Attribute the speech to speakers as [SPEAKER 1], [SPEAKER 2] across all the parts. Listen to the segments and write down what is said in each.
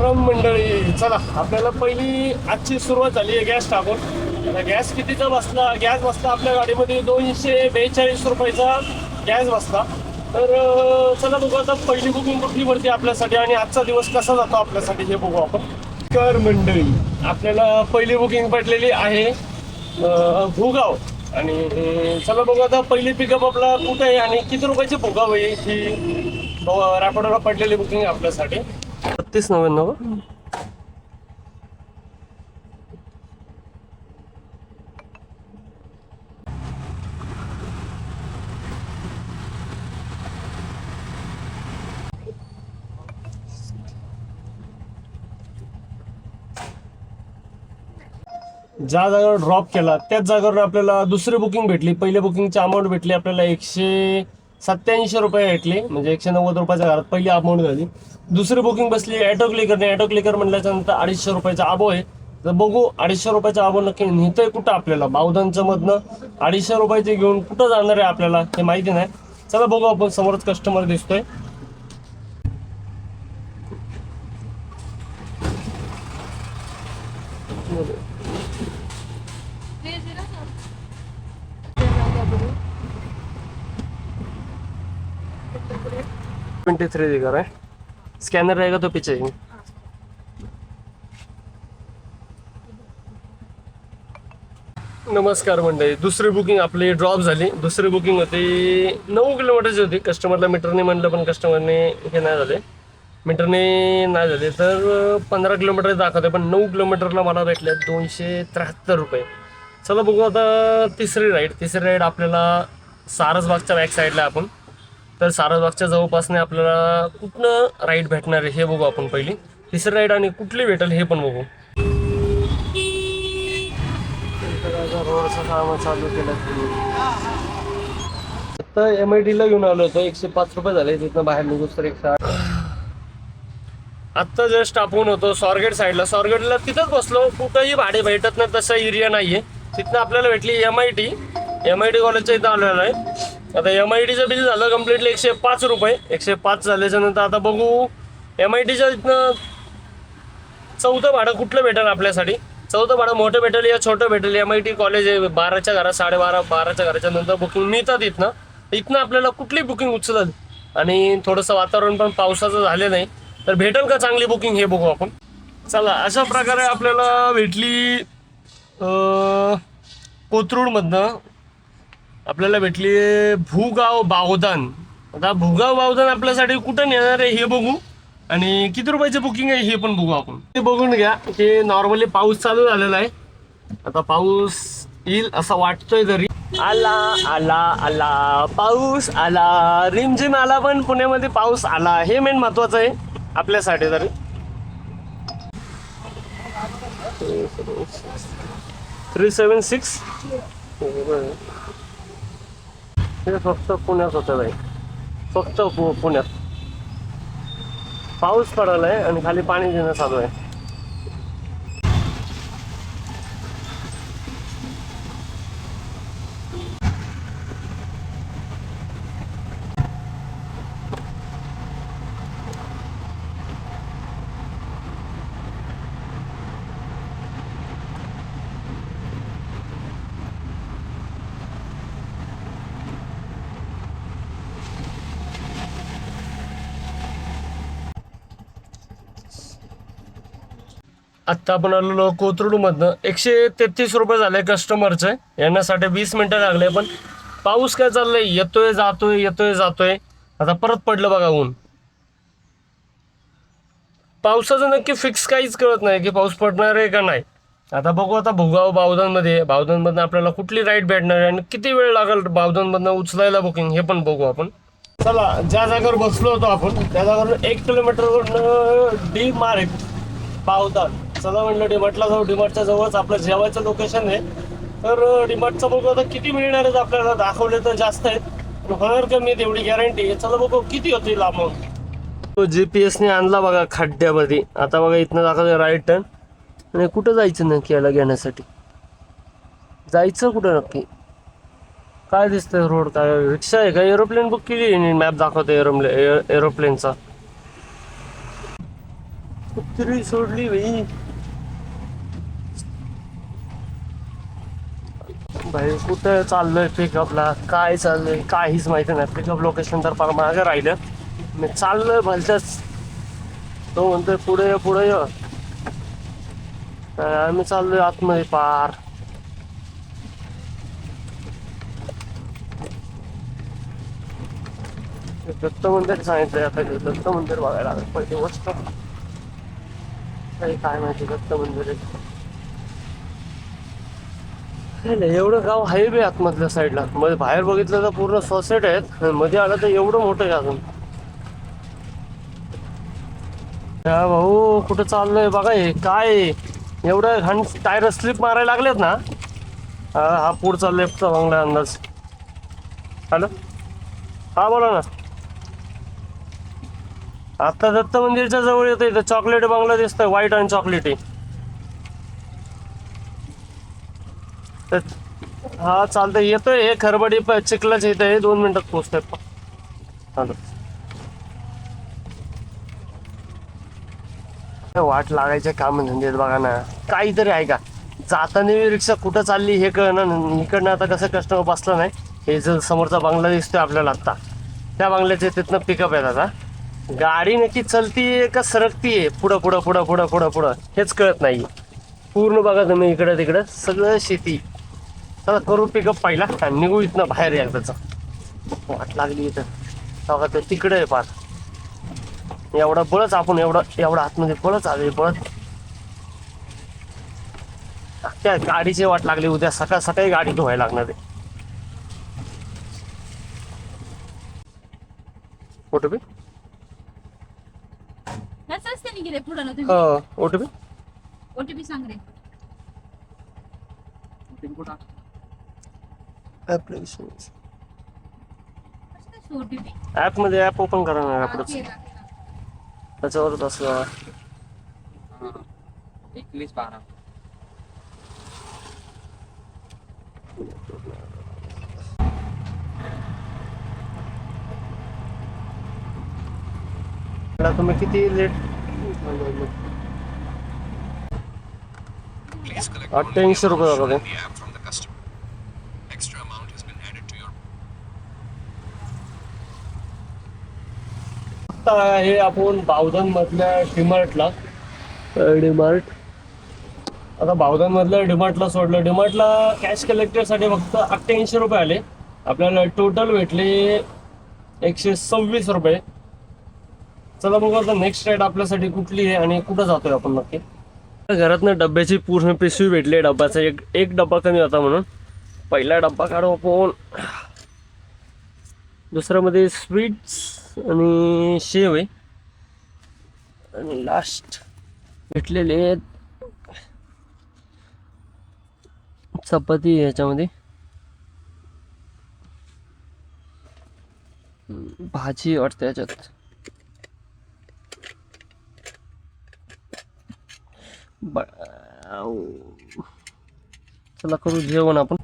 [SPEAKER 1] नमस्कारम मंडळी. चला आपल्याला पहिली आजची सुरुवात झाली आहे गॅस टाकून. आता गॅस कितीचा बसला? गॅस बसला आपल्या गाडीमध्ये 242 रुपयाचा गॅस बसला. तर चला बघू आता पहिली बुकिंग कुठली पडते आपल्यासाठी आणि आजचा दिवस कसा जातो आपल्यासाठी हे बघू आपण. कर मंडळी, आपल्याला पहिली बुकिंग पडलेली आहे भुगाव. आणि चला बघू आता पहिली पिकअप आपला कुठे आहे आणि किती रुपयाची भुगाव आहे ही रॅपिडोला पडलेली बुकिंग आपल्यासाठी. 3699. ज्या जागेवर ड्रॉप केला त्याच जागेवर आपल्याला दुसरी बुकिंग भेटली. पहिल्या बुकिंगची अमाऊंट भेटली आपल्याला 187 रुपये भेटली, म्हणजे 190 रुपयाच्या घरात पहिली अमाऊंट झाली. दुसरी बुकिंग बसली ॲटो क्लिकरने. ॲटो क्लिकर म्हटल्याच्या नंतर 250 रुपयाचा अबो आहे. तर बघू 250 रुपयाचा अबो नक्की नेतोय कुठं आपल्याला. बावधानच्या मधनं 250 रुपयाचे घेऊन कुठं जाणार आहे आपल्याला हे माहिती नाही. चला बघू आपण, समोरच कस्टमर दिसतोय. दिखा रहा है, स्कैनर रहेगा तो पीछे. नमस्कार मंडळी, दुसरी बुकिंग आपली ड्रॉप झाली. दुसरी बुकिंग होती 9 किलोमीटरची होती. कस्टमरला मीटरने म्हणलं पण कस्टमरने हे नाही झाले, मीटरने नाही झाले. तर 15 किलोमीटर दाखवते पण 9 किलोमीटरला मला भेटले 273 रुपये. चला बघू आता तिसरी राईड आपल्याला सारसबागच्या बॅक साईडला आपण. तर सारसबागच्या जवळपासने आपल्याला कुठनं राईड भेटणार आहे हे बघू आपण पहिली. तिसरी राईड आणि कुठली भेटेल हे पण बघू. रोडचं काम चालू केलं आता MIDला घेऊन आलो होतो. 105 रुपये झाले तिथनं बाहेर निघूस तर 108. आत्ता जस्ट आपण होतो स्वारगेट साईडला. स्वारगेटला तिथंच बसलो. कुठंही भाडे भेटत नाही तसा एरिया नाहीये. तिथनं आपल्याला भेटली MID कॉलेजच्या इथं आलेलं आहे. आता MIDचं बिल झालं कम्प्लिटली 105 रुपये. 105 झाल्याच्या नंतर आता बघू MIDच्या इथनं चौथं भाडं कुठलं भेटेल आपल्यासाठी. चौथं भाडं मोठं भेटेल या छोटं भेटेल. MID कॉलेज आहे 12च्या घरात, 12:30 घराच्या नंतर बुकिंग मिळतात इथनं आपल्याला कुठली बुकिंग उचलल. आणि थोडंसं वातावरण पण पावसाचं झालं नाही तर भेटेल का चांगली बुकिंग हे बघू आपण. चला अशा प्रकारे आपल्याला भेटली कोथरूडमधनं आपल्याला भेटली भुगाव बावधान. आता भुगाव बावधान आपल्यासाठी कुठं नेणार आहे हे बघू आणि किती रुपयाची बुकिंग आहे हे पण बघू आपण. ते बघून घ्या की नॉर्मली पाऊस चालू झालेला आहे. आता पाऊस येईल असं वाटतोय. तरी आला आला आला पाऊस आला, रिमझिम आला पण पुण्यामध्ये पाऊस आला, हे मेन महत्वाचं आहे आपल्यासाठी. तरी 376 हे फक्त पुण्यात होतं आहे. फक्त पुण्यात पाऊस पडायला आहे आणि खाली पाणी देणं चालू आहे. आत्ता आपण आलेलो कोथरूडमधनं. 133 रुपये झाले कस्टमरचे. येण्यासाठी 20 मिनटं लागले. पण पाऊस काय चाललंय, येतोय जातोय. आता परत पडलं बघा ऊन. पावसाचं नक्की फिक्स काहीच कळत नाही की पाऊस पडणार आहे का नाही. आता बघू आता भुगाव बावधानमधनं आपल्याला कुठली राईड भेटणार आहे आणि किती वेळ लागेल बावधानमधनं उचलायला बुकिंग हे पण बघू आपण. चला ज्या जागेवर बसलो होतो आपण त्या जागेवर 1 किलोमीटरवरून डी मार्ट बावधान. चला म्हटलं डीमार्टला जाऊ. डीमार्टच्या जवळच आपलं जेवायचं लोकेशन आहे. तर डीमार्टचं बघू आता किती मिळणार आहेत आपल्याला. दाखवले तर जास्त आहेत, होणार कमी तेवढी गॅरंटी आहे. चला बघू किती होतील अमाऊंट. तो GPS ने आणला बघा खड्ड्यामध्ये. आता बघा इथनं दाखवलं राईट टर्न. आणि कुठं जायचं नक्की याला घेण्यासाठी, जायचं कुठं नक्की, काय दिसतंय रोड, काय रिक्षा आहे का, एरोप्लेन बुक केली. मॅप दाखवतो एरोप्लेनचा. कुत्री सोडली भाई. भाई कुठं चाललोय पिकअपला, काय चाललंय काहीच माहिती नाही. पिकअप लोकेशन तर फार मागं राहिलं. मी चाललोय भलतंच, तो म्हणतोय पुढे ये पुढे ये. आम्ही चाललोय आतमध्ये पार. दत्त मंदिर सांगितलंय, आता दत्त मंदिर बघायला लागेल पहिली गोष्ट. काही काय माहिती दत्त मंदिर आहे. नाही, एवढं गाव आहे बे आतमधल्या साईडला. मध्ये बाहेर बघितलं तर पूर्ण सोसायटी आहेत, मध्ये आलं तर एवढं मोठं आहे अजून. हा भाऊ कुठं चाललोय बघा, हे काय एवढं घाण टायर स्लिप मारायला लागलेत ना. हा पुढचा लेफ्टचा बंगला अंदाज. हॅलो, हा बोला ना. आता दत्त मंदिरच्या जवळ येतं, इथं चॉकलेट बंगला दिसतोय, व्हाईट आणि चॉकलेटी. तर हा चालतंय, येतोय. हे खरबडी चिखलाच इथं आहे, 2 मिनिटात पोहोचतोय. हॅलो, वाट लागायचे काम धंदेत बघा ना, काहीतरी आहे का. जाताना रिक्षा कुठं चालली हे कळणार. इकडनं आता कसं कस्टमर बसला नाही, हे जर समोरचा बंगला दिसतोय आपल्याला आत्ता, त्या बंगल्याचे तिथनं पिकअप येतात. आता गाडी नक्की चलतीये का सरकतीये, पुढं पुढं पुढं पुढं पुढं पुढं हेच कळत नाही. पूर्ण बघा तुम्ही इकडं तिकडं सगळं शेती. चला करू पिकअप पहिला आणि निघू इथनं बाहेर एकदाच. वाट लागली इथं बघा, ते तिकडे आहे पार. एवढा बळच आपण एवढा आतमध्ये बळच आले बळच. त्या गाडीची वाट लागली, उद्या सकाळ सकाळी गाडी धुवायला लागणार आहे. ओटीपी ओटीपी
[SPEAKER 2] ओटीपी सांग रे.
[SPEAKER 1] ऍप्लिकेशन
[SPEAKER 2] ओटीपी
[SPEAKER 1] ऍप मध्ये ऍप ओपन करा ना आपलंच, त्याच्यावरच असलं.
[SPEAKER 3] 2112
[SPEAKER 1] तुम्ही किती लेट. 88 रुपये झाले. आता हे आपण बावधन मधल्या डीमार्टला, डीमार्ट आता बावधन मधल्या डीमार्टला सोडलं. डीमार्टला कॅश कलेक्टरसाठी फक्त 88 रुपये आले. आपल्याला टोटल भेटले 126 रुपये. चला बघू आता नेक्स्ट राईड आपल्यासाठी कुठली आहे आणि कुठं जातोय आपण नक्की. घरातनं डब्याची पूर्ण पिशवी भेटली. डब्याचा एक डब्बा कमी होता म्हणून पहिला डब्बा काढू आपण. दुसऱ्यामध्ये स्वीट्स आणि शेव आहे. आणि लास्ट भेटलेले आहेत चपाती. ह्याच्यामध्ये भाजी वाटते याच्यात. चला करू जेवण आपण.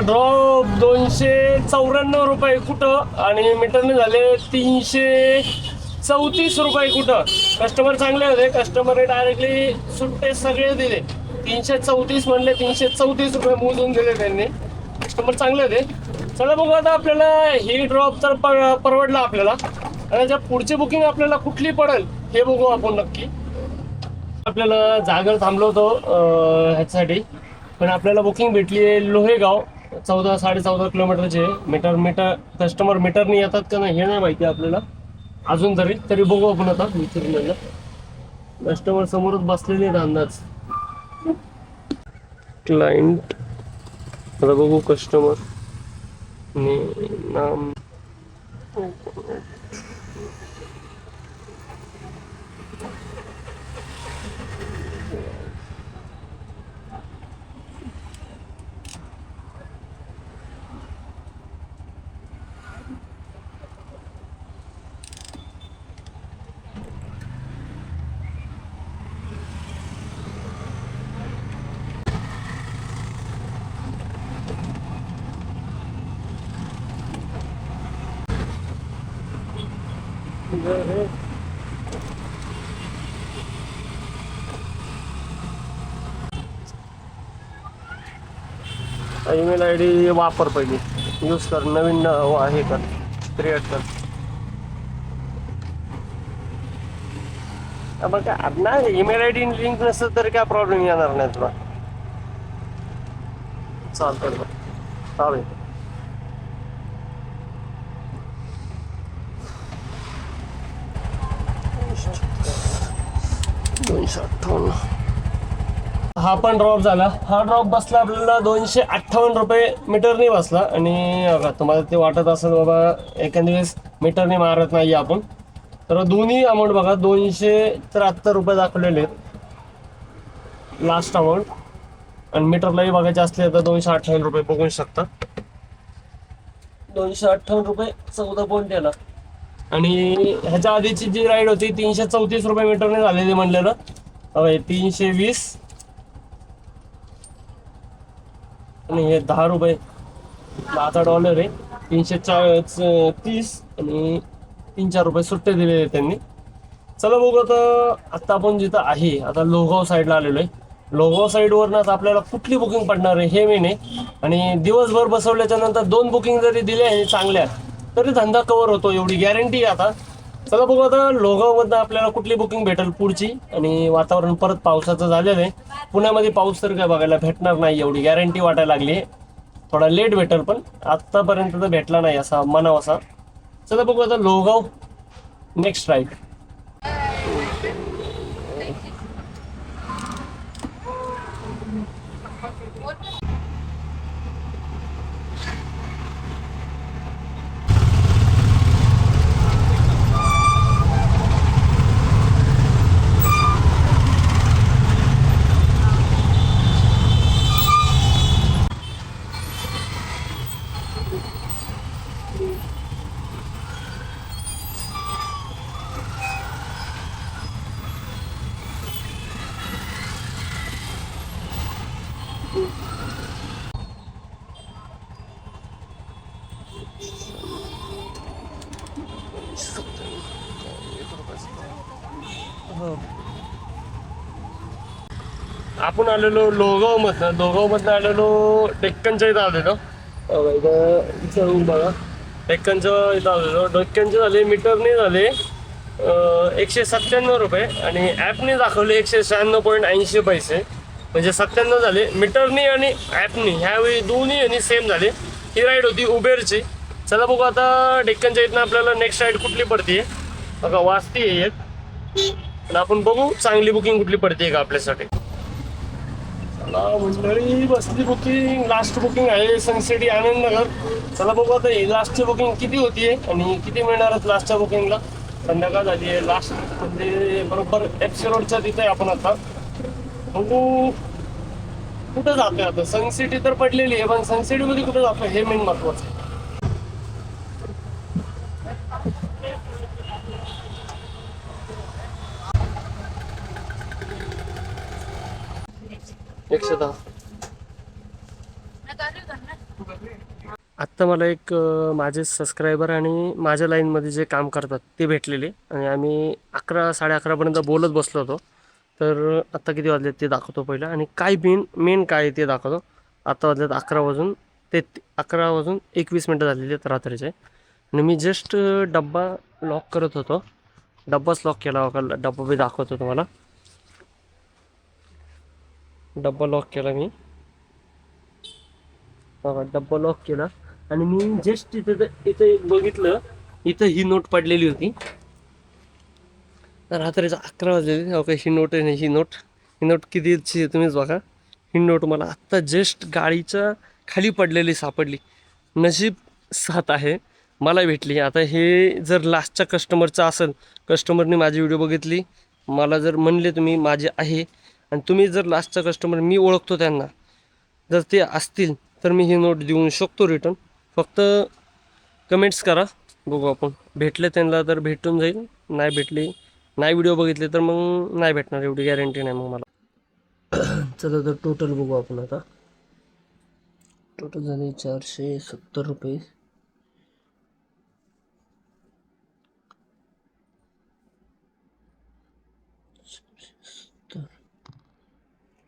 [SPEAKER 1] ड्रॉप 294 रुपये कुठं आणि मीटरने झाले 334 रुपये कुठं. कस्टमर चांगले होते, कस्टमरने डायरेक्टली सुट्टे सगळे दिले. 334 म्हणले, 334 रुपये मोजून दिले त्यांनी. कस्टमर चांगले होते. चला बघू आता आपल्याला ही ड्रॉप तर परवडला आपल्याला. आणि जर पुढची बुकिंग आपल्याला कुठली पडेल हे बघू आपण नक्की. आपल्याला जागर थांबलो होतो ह्याच्यासाठी पण आपल्याला बुकिंग भेटली आहे लोहेगाव, 14-14.5 किलोमीटरचे. मीटर कस्टमर मीटरने येतात का नाही हे नाही माहिती आपल्याला अजून तरी बघू आपण आता विचारून. कस्टमर समोरच बसलेले आहेत अंदाज. क्लायंट आता बघू कस्टमर नाम ईमेल आय डी वापर पहिले, यूज कर, नवीन आहे कर, क्रिएट कर. मग नाही ईमेल आय डी लिंक नसेल तर काय प्रॉब्लेम येणार नाही तुला. चालतं चालेल. 258. हा पण ड्रॉप झाला. हा ड्रॉप बसला आपल्याला 258 रुपये मीटरने बसला. आणि बघा तुम्हाला ते वाटत असेल बाबा एखाद्या वेळेस मीटरने मारत नाही आपण, तर दोन्ही अमाऊंट बघा 273 रुपये दाखवलेले आहेत लास्ट अमाऊंट. आणि मीटरलाही बघायचे असले तर 258 रुपये बघू शकता. 258 रुपये 14 पॉईंट याला. आणि ह्याच्या आधीची जी राईड होती 334 रुपये मीटरने झालेली म्हणलेलं. 320 आणि हे 10 रुपये, $10 आहे. 330 आणि 3-4 रुपये सुट्टे दिलेले त्यांनी. चला बघू आता आपण जिथं आहे आता लोहगाव साईडला आलेलो आहे. लोहगाव साईडवरनं आता आपल्याला कुठली बुकिंग पडणार आहे हे मेन आहे. आणि दिवसभर बसवल्याच्या नंतर 2 बुकिंग जरी दिल्या आहे चांगल्या तरी धंदा कव्हर होतो एवढी गॅरंटी आता. चला बघू आता लोहगावमधनं आपल्याला कुठली बुकिंग भेटेल पुढची. आणि वातावरण परत पावसाचं झालेलं आहे. पुण्यामध्ये पाऊस तर काय बघायला भेटणार नाही एवढी गॅरंटी वाटायला लागली आहे. थोडा लेट भेटेल पण आत्तापर्यंत तर भेटला नाही असा म्हणावा असा. चला बघू आता लोहगाव नेक्स्ट राईड. आपण आलेलो लोहगावमधनं आलेलो डेक्कनच्या इथं आलेलो. इथं बघा डेक्कनच्या इथं आलेलो. डेक्कनचे झाले मीटरने झाले 197 रुपये आणि ॲपने दाखवले 196.80 पैसे. म्हणजे 97 झाले मीटरनी आणि ॲपनी, ह्यावेळी दोन्ही आणि सेम झाले. ही राईड होती उबेरची. चला बघू आता डेक्कनच्या इथनं आपल्याला नेक्स्ट राईड कुठली पडते बघा. वाजती आहे एक, पण आपण बघू चांगली बुकिंग कुठली पडते का आपल्यासाठी. मंडळी बसली बुकिंग, लास्ट बुकिंग आहे सनसिटी आनंदनगर. चला बघू आता ही लास्टची बुकिंग किती होतीये आणि किती मिळणार आहेत लास्टच्या बुकिंगला. संध्याकाळ झाली आहे. लास्ट म्हणजे बरोबर FC रोडच्या तिथे आहे आपण आता. बघू कुठं जातोय आता. सनसिटी तर पडलेली आहे पण सनसिटी मध्ये कुठं जातोय हे मेन महत्वाचं आहे. 110. आत्ता मला एक माझे सबस्क्रायबर आणि माझ्या लाईनमध्ये जे काम करतात ते भेटलेले आणि आम्ही 11-11:30पर्यंत बोलत बसलो होतो. तर आत्ता किती वाजलेत ते दाखवतो पहिलं आणि काय मेन काय ते दाखवतो. आत्ता वाजलेत 11:21 झालेले आहेत रात्रीचे. आणि मी जस्ट डब्बा लॉक करत होतो. डब्बाच लॉक केला होता. डब्बा बी दाखवतो तुम्हाला. डब्बा लॉक केला मी बघा डब्बा लॉक केला आणि मी जस्ट इथं एक बघितलं, इथं ही नोट पडलेली होती. तर रात्रीचा 11 वाजलेली. ओके, ही नोट आहे. ही नोट कितीची आहे तुम्हीच बघा. ही नोट मला आत्ता जस्ट गाडीच्या खाली पडलेली सापडली. नशीब साथ आहे, मला भेटली. आता हे जर लास्टच्या कस्टमरचं असेल, कस्टमरने माझी व्हिडिओ बघितली, मला जर म्हणले तुम्ही माझे आहे आणि तुम्ही जर लास्टचा कस्टमर, मी ओळखतो त्यांना, जर ते असतील तर मी ही नोट देऊ शकतो रिटर्न. फक्त कमेंट्स करा, बघू आपण. भेटले त्यांना तर भेटून जाईल, नाही भेटले, नाही व्हिडिओ बघितले तर मग नाही भेटणार, एवढी गॅरंटी नाही मग मला. चला तर टोटल बघू आपण आता. टोटल झाले 470 रुपये.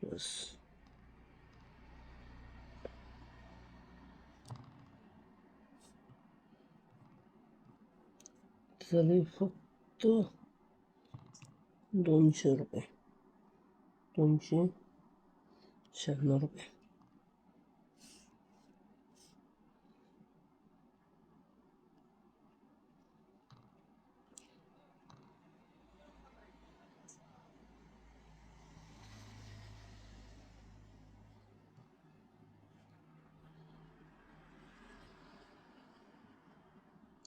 [SPEAKER 1] प्लस झाले फक्त 200 रुपये, 296 रुपये.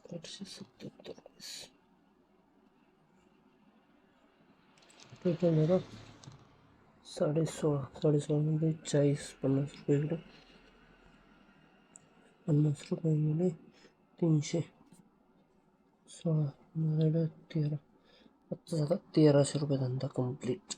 [SPEAKER 1] ₹877 टोटल झालं 16.5 मध्ये 50 रुपये इकडे, 50 रुपये गेले 316 13. आता झाला 1300 रुपये धंदा कम्प्लीट.